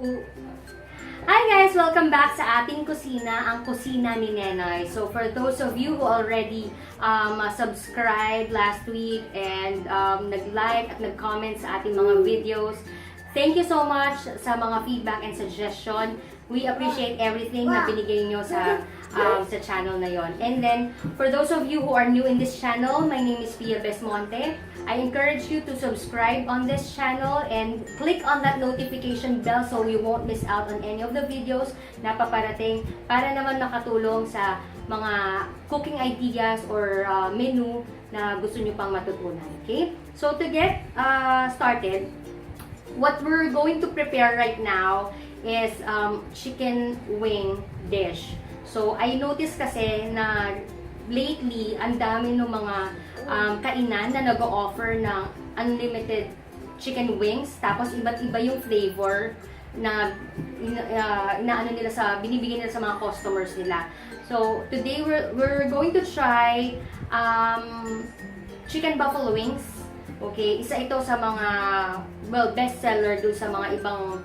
Hi guys! Welcome back sa ating kusina, ang kusina ni Nenoy. So for those of you who already subscribed last week and nag-like at nag-comment sa ating mga videos, thank you so much sa mga feedback and suggestion. We appreciate everything na binigay nyo sa channel na yon. And then, for those of you who are new in this channel, my name is Pia Besmonte. I encourage you to subscribe on this channel and click on that notification bell so you won't miss out on any of the videos na paparating para naman nakatulong sa mga cooking ideas or menu na gusto nyo pang matutunan. Okay? So, to get started, what we're going to prepare right now is chicken wing dish. So, I noticed kasi na lately, ang dami ng mga kainan na nag-o-offer ng unlimited chicken wings. Tapos, iba't iba yung flavor na binibigyan nila sa mga customers nila. So, today, we're going to try chicken buffalo wings. Okay, isa ito sa mga, best seller dun sa mga ibang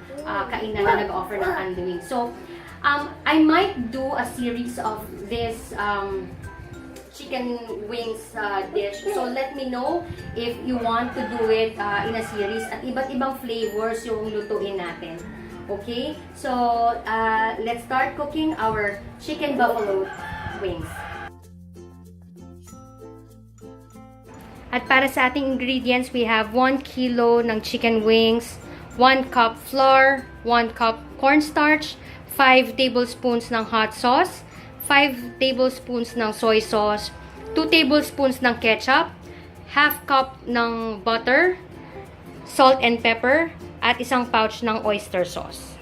kainan na nag-offer ng unlimited wings. So, I might do a series of this chicken wings dish. So, let me know if you want to do it in a series at iba't ibang flavors yung lutuin natin. Okay? So, let's start cooking our chicken buffalo wings. At para sa ating ingredients, we have 1 kilo ng chicken wings, 1 cup flour, 1 cup cornstarch, 5 tablespoons ng hot sauce, 5 tablespoons ng soy sauce, 2 tablespoons ng ketchup, half cup ng butter, salt and pepper, at isang pouch ng oyster sauce.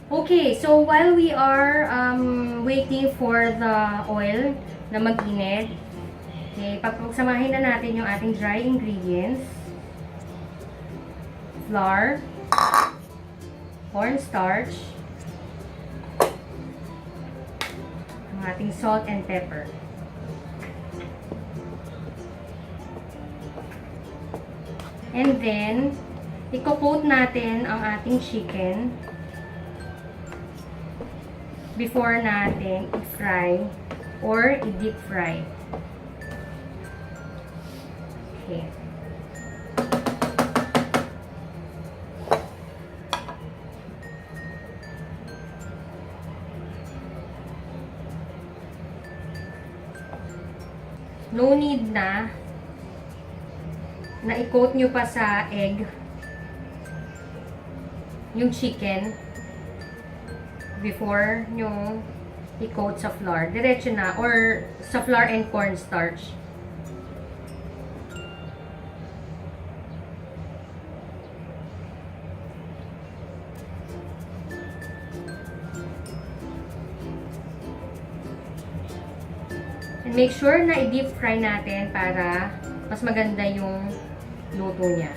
Okay, so while we are waiting for the oil na mag-init, okay, pagsamahin na natin yung ating dry ingredients. Flour, cornstarch, ang ating salt and pepper. And then, i-coat natin ang ating chicken before natin i-fry or i-deep fry. Okay. No need na i-coat nyo pa sa egg yung chicken before nyo i-coat sa flour. Diretso na, or sa flour and cornstarch. And make sure na i-deep fry natin para mas maganda yung luto niya.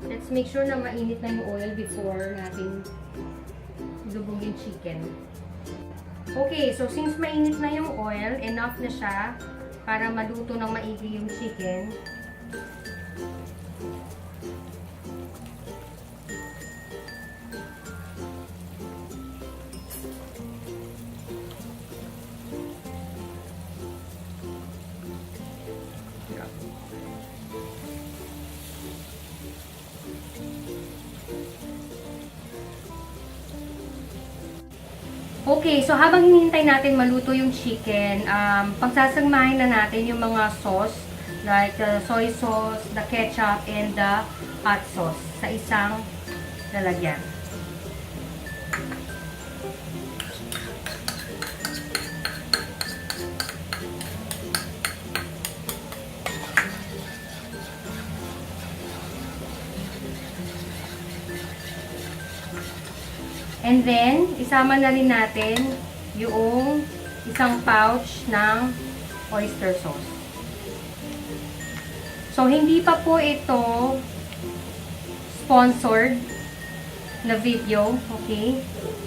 Let's make sure na mainit na yung oil before natin lubog yung chicken. Okay, so since mainit na yung oil, enough na siya para maluto ng maigi yung chicken. Okay, so habang hinihintay natin maluto yung chicken, pagsasagmahin na natin yung mga sauce, like the soy sauce, the ketchup, and the hot sauce sa isang lalagyan. And then, isama na rin natin yung isang pouch ng oyster sauce. So, hindi pa po ito sponsored na video, okay?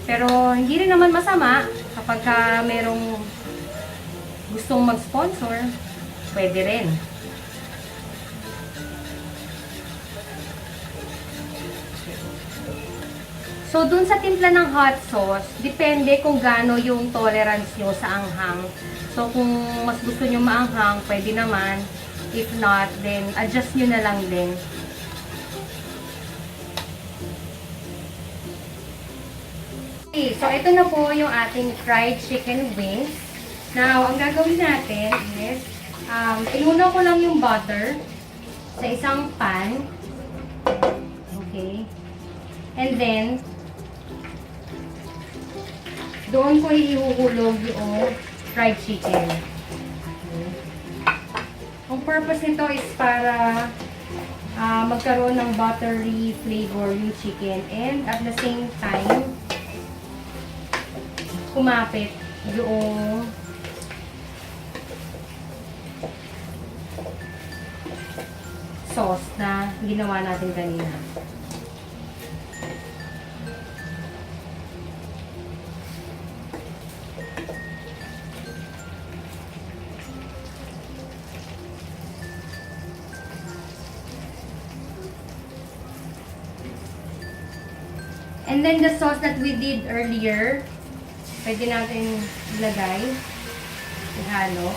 Pero, hindi rin naman masama kapag merong gustong mag-sponsor, pwede rin. So, dun sa timpla ng hot sauce, depende kung gaano yung tolerance nyo sa anghang. So, kung mas gusto nyo maanghang, pwede naman. If not, then adjust nyo na lang din. Okay, so ito na po yung ating fried chicken wings. Now, ang gagawin natin is, inuna ko lang yung butter sa isang pan. Okay. And then, doon ko ihuhulog yung fried chicken. Okay. Ang purpose nito is para magkaroon ng buttery flavor yung chicken and at the same time kumapit yung sauce na ginawa natin kanina. And then the sauce that we did earlier, pwede natin ilagay, ihalo.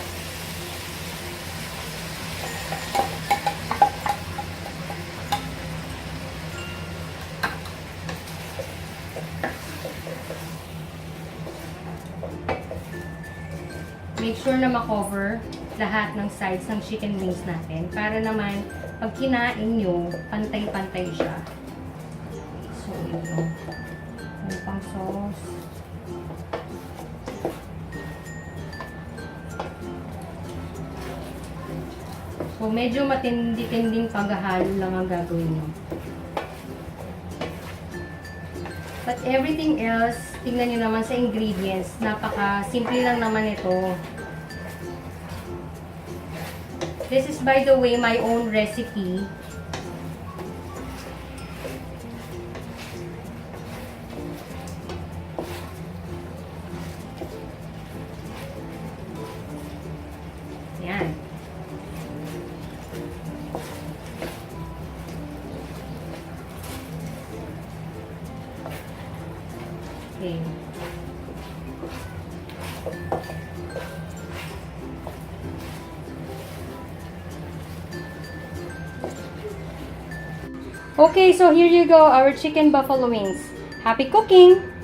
Make sure na makover lahat ng sides ng chicken wings natin para naman pag kinain nyo, pantay-pantay siya. So, ito. Yung pang sauce. So, medyo matindi-tinding paghahalo lang ang gagawin nyo. But everything else, tingnan nyo naman sa ingredients. Napaka-simple lang naman ito. This is, by the way, my own recipe. Yan. Okay. Okay, so here you go, our chicken buffalo wings. Happy cooking!